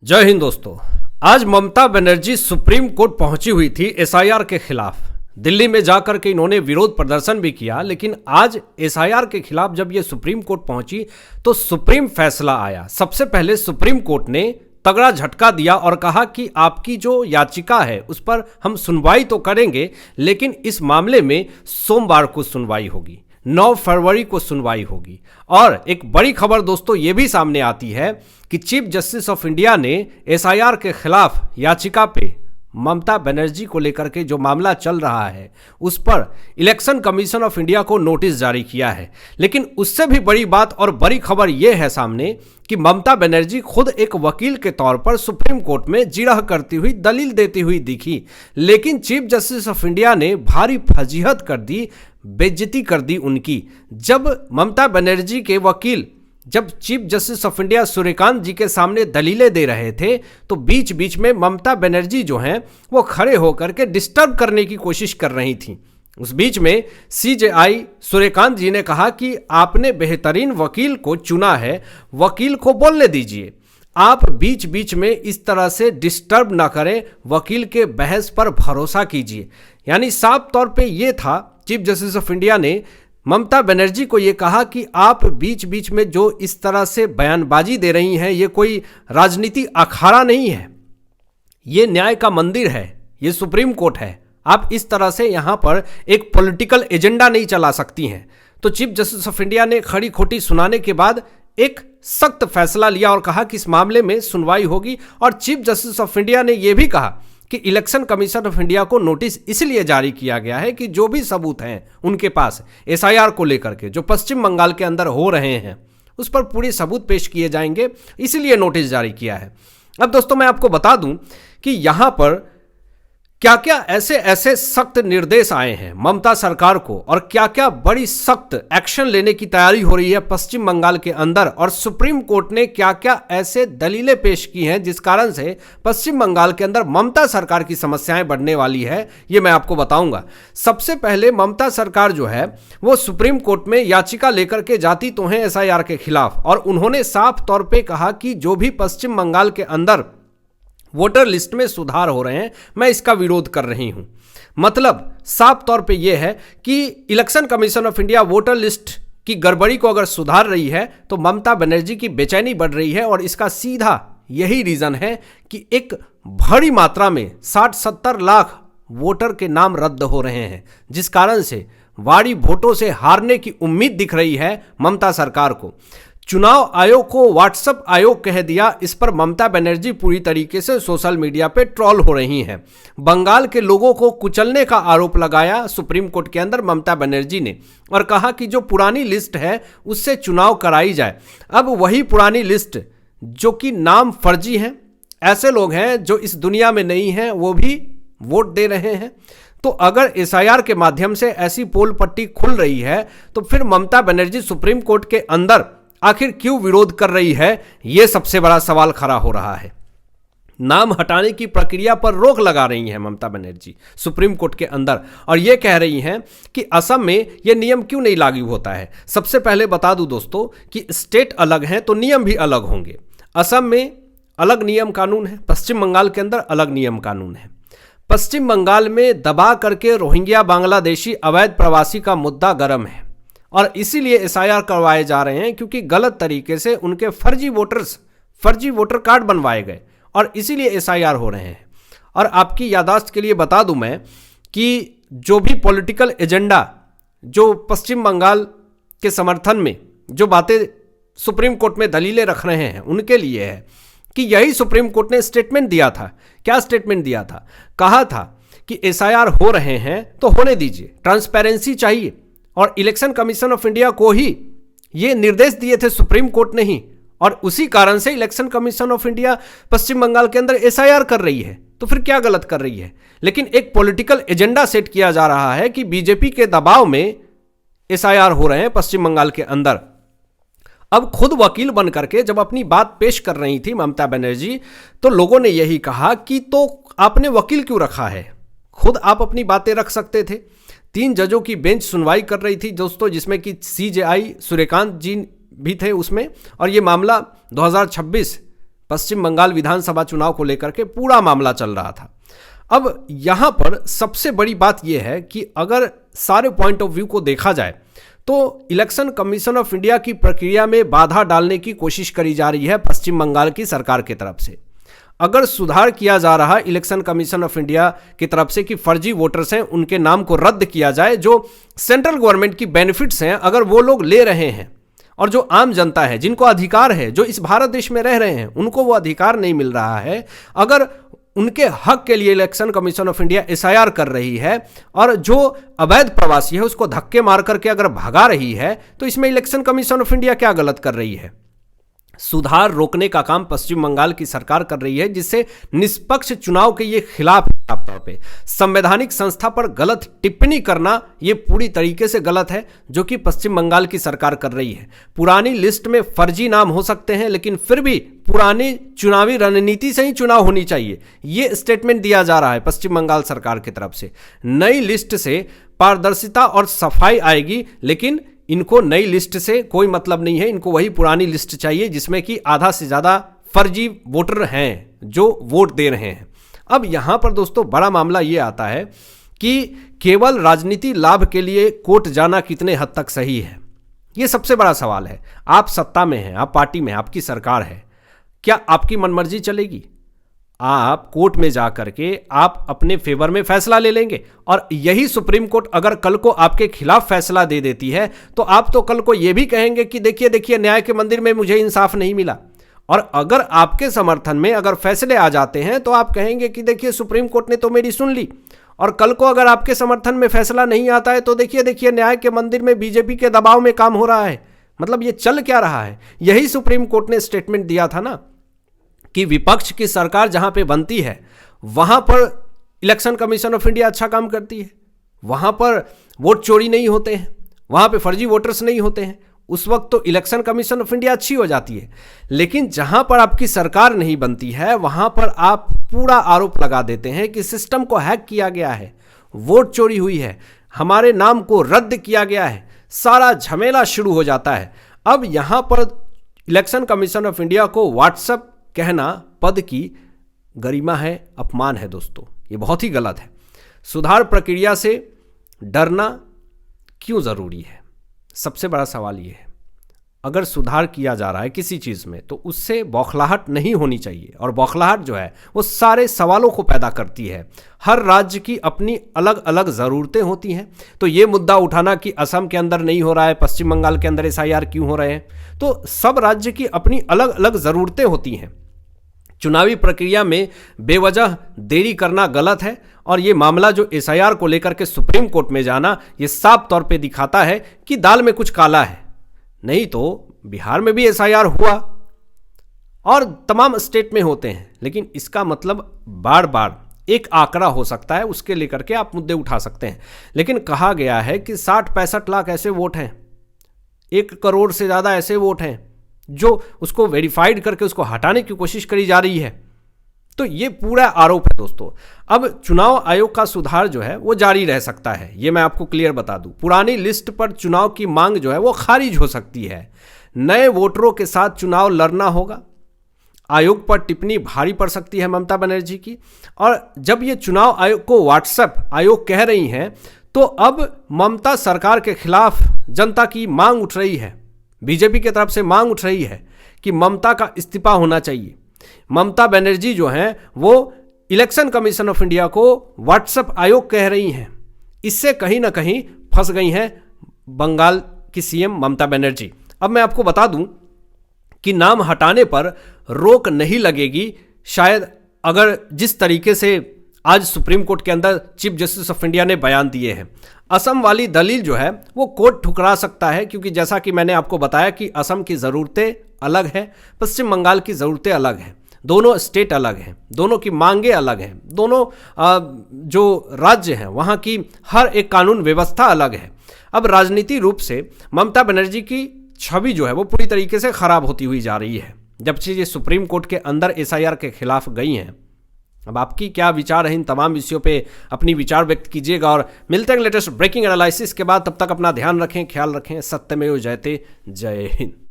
जय हिंद दोस्तों। आज ममता बनर्जी सुप्रीम कोर्ट पहुंची हुई थी एसआईआर के खिलाफ। दिल्ली में जाकर के इन्होंने विरोध प्रदर्शन भी किया, लेकिन आज एसआईआर के खिलाफ जब ये सुप्रीम कोर्ट पहुंची तो सुप्रीम फैसला आया। सबसे पहले सुप्रीम कोर्ट ने तगड़ा झटका दिया और कहा कि आपकी जो याचिका है उस पर हम सुनवाई तो करेंगे, लेकिन इस मामले में सोमवार को सुनवाई होगी, 9 फरवरी को सुनवाई होगी। और एक बड़ी खबर दोस्तों ये भी सामने आती है कि चीफ जस्टिस ऑफ इंडिया ने एसआईआर के खिलाफ याचिका पे ममता बनर्जी को लेकर के जो मामला चल रहा है उस पर इलेक्शन कमीशन ऑफ इंडिया को नोटिस जारी किया है। लेकिन उससे भी बड़ी बात और बड़ी खबर यह है सामने कि ममता बनर्जी खुद एक वकील के तौर पर सुप्रीम कोर्ट में जिरह करती हुई, दलील देती हुई दिखी, लेकिन चीफ जस्टिस ऑफ इंडिया ने भारी फजीहत कर दी, बेइज्जती कर दी उनकी। जब ममता बनर्जी के वकील जब chief justice of India Suryakant ji के सामने दलीलें दे रहे थे तो बीच बीच में ममता बनर्जी जो हैं वो खड़े होकर के डिस्टर्ब करने की कोशिश कर रही थी। उस बीच में सीजेआई सूर्यकांत जी ने कहा कि आपने बेहतरीन वकील को चुना है, वकील को बोलने दीजिए, आप बीच बीच में इस तरह से डिस्टर्ब ना करें, वकील के बहस पर भरोसा कीजिए। यानी साफ तौर पे ये था, चीफ जस्टिस ऑफ इंडिया ने ममता बनर्जी को ये कहा कि आप बीच बीच में जो इस तरह से बयानबाजी दे रही हैं ये कोई राजनीति अखाड़ा नहीं है, ये न्याय का मंदिर है, ये सुप्रीम कोर्ट है, आप इस तरह से यहाँ पर एक पॉलिटिकल एजेंडा नहीं चला सकती हैं। तो चीफ जस्टिस ऑफ इंडिया ने खड़ी खोटी सुनाने के बाद एक सख्त फैसला लिया और कहा कि इस मामले में सुनवाई होगी। और चीफ जस्टिस ऑफ इंडिया ने यह भी कहा कि इलेक्शन कमीशन ऑफ इंडिया को नोटिस इसलिए जारी किया गया है कि जो भी सबूत हैं उनके पास एसआईआर को लेकर के जो पश्चिम बंगाल के अंदर हो रहे हैं उस पर पूरे सबूत पेश किए जाएंगे, इसलिए नोटिस जारी किया है। अब दोस्तों मैं आपको बता दूं कि यहां पर क्या क्या ऐसे सख्त निर्देश आए हैं ममता सरकार को और क्या क्या बड़ी सख्त एक्शन लेने की तैयारी हो रही है पश्चिम बंगाल के अंदर, और सुप्रीम कोर्ट ने क्या क्या ऐसे दलीलें पेश की हैं जिस कारण से पश्चिम बंगाल के अंदर ममता सरकार की समस्याएं बढ़ने वाली है, ये मैं आपको बताऊंगा। सबसे पहले ममता सरकार जो है वो सुप्रीम कोर्ट में याचिका लेकर के जाती तो है एसआईआर के खिलाफ, और उन्होंने साफ तौर पर कहा कि जो भी पश्चिम बंगाल के अंदर वोटर लिस्ट में सुधार हो रहे हैं मैं इसका विरोध कर रही हूं। मतलब साफ तौर पे यह है कि election commission of India voter list की गड़बड़ी को अगर सुधार रही है तो ममता बनर्जी की बेचैनी बढ़ रही है, और इसका सीधा यही रीजन है कि एक बड़ी मात्रा में 60-70 लाख वोटर के नाम रद्द हो रहे हैं, जिस कारण से वाड़ी वोटों से हारने की उम्मीद दिख रही है ममता सरकार को। चुनाव आयोग को व्हाट्सएप आयोग कह दिया, इस पर ममता बनर्जी पूरी तरीके से सोशल मीडिया पे ट्रोल हो रही हैं। बंगाल के लोगों को कुचलने का आरोप लगाया सुप्रीम कोर्ट के अंदर ममता बनर्जी ने, और कहा कि जो पुरानी लिस्ट है उससे चुनाव कराई जाए। अब वही पुरानी लिस्ट जो कि नाम फर्जी हैं, ऐसे लोग हैं जो इस दुनिया में नहीं हैं, वो भी वोट दे रहे हैं। तो अगर एसआईआर के माध्यम से ऐसी पोल पट्टी खुल रही है तो फिर ममता बनर्जी सुप्रीम कोर्ट के अंदर आखिर क्यों विरोध कर रही है, यह सबसे बड़ा सवाल खड़ा हो रहा है। नाम हटाने की प्रक्रिया पर रोक लगा रही हैं ममता बनर्जी सुप्रीम कोर्ट के अंदर, और यह कह रही हैं कि असम में यह नियम क्यों नहीं लागू होता है। सबसे पहले बता दूं दोस्तों कि स्टेट अलग हैं तो नियम भी अलग होंगे। असम में अलग नियम कानून है, पश्चिम बंगाल के अंदर अलग नियम कानून है। पश्चिम बंगाल में दबा करके रोहिंग्या बांग्लादेशी अवैध प्रवासी का मुद्दा गर्म है, और इसीलिए एसआईआर करवाए जा रहे हैं क्योंकि गलत तरीके से उनके फर्जी वोटर कार्ड बनवाए गए, और इसीलिए एसआईआर हो रहे हैं। और आपकी याददाश्त के लिए बता दूं मैं कि जो भी पॉलिटिकल एजेंडा जो पश्चिम बंगाल के समर्थन में जो बातें सुप्रीम कोर्ट में दलीलें रख रहे हैं उनके लिए है कि यही सुप्रीम कोर्ट ने स्टेटमेंट दिया था। क्या स्टेटमेंट दिया था? कहा था कि एसआईआर हो रहे हैं तो होने दीजिए, ट्रांसपेरेंसी चाहिए, और इलेक्शन कमीशन ऑफ इंडिया को ही ये निर्देश दिए थे, सुप्रीम कोर्ट नहीं, और उसी कारण से इलेक्शन कमीशन ऑफ इंडिया पश्चिम बंगाल के अंदर एसआईआर कर रही है। तो फिर क्या गलत कर रही है? लेकिन एक पॉलिटिकल एजेंडा सेट किया जा रहा है कि बीजेपी के दबाव में एसआईआर हो रहे हैं पश्चिम बंगाल के अंदर। अब खुद वकील बन करके जब अपनी बात पेश कर रही थी ममता बनर्जी, तो लोगों ने यही कहा कि तो आपने वकील क्यों रखा है, खुद आप अपनी बातें रख सकते थे। 3 जजों की बेंच सुनवाई कर रही थी दोस्तों, जिसमें कि सीजेआई सूर्यकांत जी भी थे उसमें, और ये मामला 2026 पश्चिम बंगाल विधानसभा चुनाव को लेकर के पूरा मामला चल रहा था। अब यहाँ पर सबसे बड़ी बात यह है कि अगर सारे पॉइंट ऑफ व्यू को देखा जाए तो इलेक्शन कमीशन ऑफ इंडिया की प्रक्रिया में बाधा डालने की कोशिश करी जा रही है पश्चिम बंगाल की सरकार की तरफ से। अगर सुधार किया जा रहा है इलेक्शन कमीशन ऑफ इंडिया की तरफ से कि फर्जी वोटर्स हैं उनके नाम को रद्द किया जाए, जो सेंट्रल गवर्नमेंट की बेनिफिट्स हैं अगर वो लोग ले रहे हैं और जो आम जनता है जिनको अधिकार है, जो इस भारत देश में रह रहे हैं, उनको वो अधिकार नहीं मिल रहा है, अगर उनके हक के लिए election commission of India SIR कर रही है और जो अवैध प्रवासी है उसको धक्के मार करके अगर भगा रही है, तो इसमें इलेक्शन कमीशन ऑफ इंडिया क्या गलत कर रही है? सुधार रोकने का काम पश्चिम बंगाल की सरकार कर रही है, जिससे निष्पक्ष चुनाव के ये खिलाफ साफ तौर पे संवैधानिक संस्था पर गलत टिप्पणी करना ये पूरी तरीके से गलत है, जो कि पश्चिम बंगाल की सरकार कर रही है। पुरानी लिस्ट में फर्जी नाम हो सकते हैं, लेकिन फिर भी पुरानी चुनावी रणनीति से ही चुनाव होनी चाहिए, ये स्टेटमेंट दिया जा रहा है पश्चिम बंगाल सरकार की तरफ से। नई लिस्ट से पारदर्शिता और सफाई आएगी, लेकिन इनको नई लिस्ट से कोई मतलब नहीं है, इनको वही पुरानी लिस्ट चाहिए जिसमें कि आधा से ज़्यादा फर्जी वोटर हैं जो वोट दे रहे हैं। अब यहाँ पर दोस्तों बड़ा मामला ये आता है कि केवल राजनीति लाभ के लिए कोर्ट जाना कितने हद तक सही है, ये सबसे बड़ा सवाल है। आप सत्ता में हैं, आप पार्टी में, आपकी सरकार है, क्या आपकी मनमर्जी चलेगी? आप कोर्ट में जा करके आप अपने फेवर में फैसला ले लेंगे और यही सुप्रीम कोर्ट अगर कल को आपके खिलाफ फैसला दे देती है तो आप तो कल को यह भी कहेंगे कि देखिए देखिए न्याय के मंदिर में मुझे इंसाफ नहीं मिला। और अगर आपके समर्थन में अगर फैसले आ जाते हैं तो आप कहेंगे कि देखिए सुप्रीम कोर्ट ने तो मेरी सुन ली। और कल को अगर आपके समर्थन में फैसला नहीं आता है तो देखिए देखिए न्याय के मंदिर में बीजेपी के दबाव में काम हो रहा है। मतलब ये चल क्या रहा है? यही सुप्रीम कोर्ट ने स्टेटमेंट दिया था ना कि विपक्ष की सरकार जहां पे बनती है वहां पर इलेक्शन कमीशन ऑफ इंडिया अच्छा काम करती है, वहां पर वोट चोरी नहीं होते हैं, वहां पे फर्जी वोटर्स नहीं होते हैं, उस वक्त तो इलेक्शन कमीशन ऑफ इंडिया अच्छी हो जाती है। लेकिन जहां पर आपकी सरकार नहीं बनती है वहां पर आप पूरा आरोप लगा देते हैं कि सिस्टम को हैक किया गया है, वोट चोरी हुई है, हमारे नाम को रद्द किया गया है, सारा झमेला शुरू हो जाता है। अब यहां पर इलेक्शन कमीशन ऑफ इंडिया को व्हाट्सएप कहना पद की गरिमा है, अपमान है दोस्तों, ये बहुत ही गलत है। सुधार प्रक्रिया से डरना क्यों ज़रूरी है? सबसे बड़ा सवाल ये है। अगर सुधार किया जा रहा है किसी चीज़ में तो उससे बौखलाहट नहीं होनी चाहिए, और बौखलाहट जो है वो सारे सवालों को पैदा करती है। हर राज्य की अपनी अलग अलग ज़रूरतें होती हैं। तो ये मुद्दा उठाना कि असम के अंदर नहीं हो रहा है, पश्चिम बंगाल के अंदर एसआईआर क्यों हो रहे हैं, तो सब राज्य की अपनी अलग अलग ज़रूरतें होती हैं। चुनावी प्रक्रिया में बेवजह देरी करना गलत है, और ये मामला जो एसआईआर को लेकर के सुप्रीम कोर्ट में जाना, ये साफ तौर पे दिखाता है कि दाल में कुछ काला है। नहीं तो बिहार में भी एसआईआर हुआ और तमाम स्टेट में होते हैं, लेकिन इसका मतलब बार बार एक आंकड़ा हो सकता है, उसके लेकर के आप मुद्दे उठा सकते हैं। लेकिन कहा गया है कि 60-65 लाख ऐसे वोट हैं, 1 करोड़ से ज़्यादा ऐसे वोट हैं जो उसको वेरीफाइड करके उसको हटाने की कोशिश करी जा रही है। तो ये पूरा आरोप है दोस्तों। अब चुनाव आयोग का सुधार जो है वो जारी रह सकता है, ये मैं आपको क्लियर बता दूं। पुरानी लिस्ट पर चुनाव की मांग जो है वो खारिज हो सकती है। नए वोटरों के साथ चुनाव लड़ना होगा। आयोग पर टिप्पणी भारी पड़ सकती है ममता बनर्जी की। और जब ये चुनाव आयोग को व्हाट्सएप आयोग कह रही हैं, तो अब ममता सरकार के खिलाफ जनता की मांग उठ रही है, बीजेपी की तरफ से मांग उठ रही है कि ममता का इस्तीफा होना चाहिए। ममता बनर्जी जो हैं वो इलेक्शन कमीशन ऑफ इंडिया को व्हाट्सएप आयोग कह रही हैं। इससे कहीं ना कहीं फंस गई हैं बंगाल की सीएम ममता बनर्जी। अब मैं आपको बता दूं कि नाम हटाने पर रोक नहीं लगेगी, शायद अगर जिस तरीके से आज सुप्रीम कोर्ट के अंदर चीफ जस्टिस ऑफ इंडिया ने बयान दिए हैं। असम वाली दलील जो है वो कोर्ट ठुकरा सकता है, क्योंकि जैसा कि मैंने आपको बताया कि असम की ज़रूरतें अलग हैं, पश्चिम बंगाल की ज़रूरतें अलग हैं, दोनों स्टेट अलग हैं, दोनों की मांगें अलग हैं, दोनों जो राज्य हैं वहाँ की हर एक कानून व्यवस्था अलग है। अब राजनीति रूप से ममता बनर्जी की छवि जो है वो पूरी तरीके से खराब होती हुई जा रही है जब से ये सुप्रीम कोर्ट के अंदर एसआईआर के खिलाफ गई हैं। अब आपकी क्या विचार है इन तमाम विषयों पे, अपनी विचार व्यक्त कीजिएगा और मिलते हैं लेटेस्ट ब्रेकिंग एनालिसिस के बाद। तब तक अपना ध्यान रखें, ख्याल रखें। सत्यमेव जयते। जय हिंद।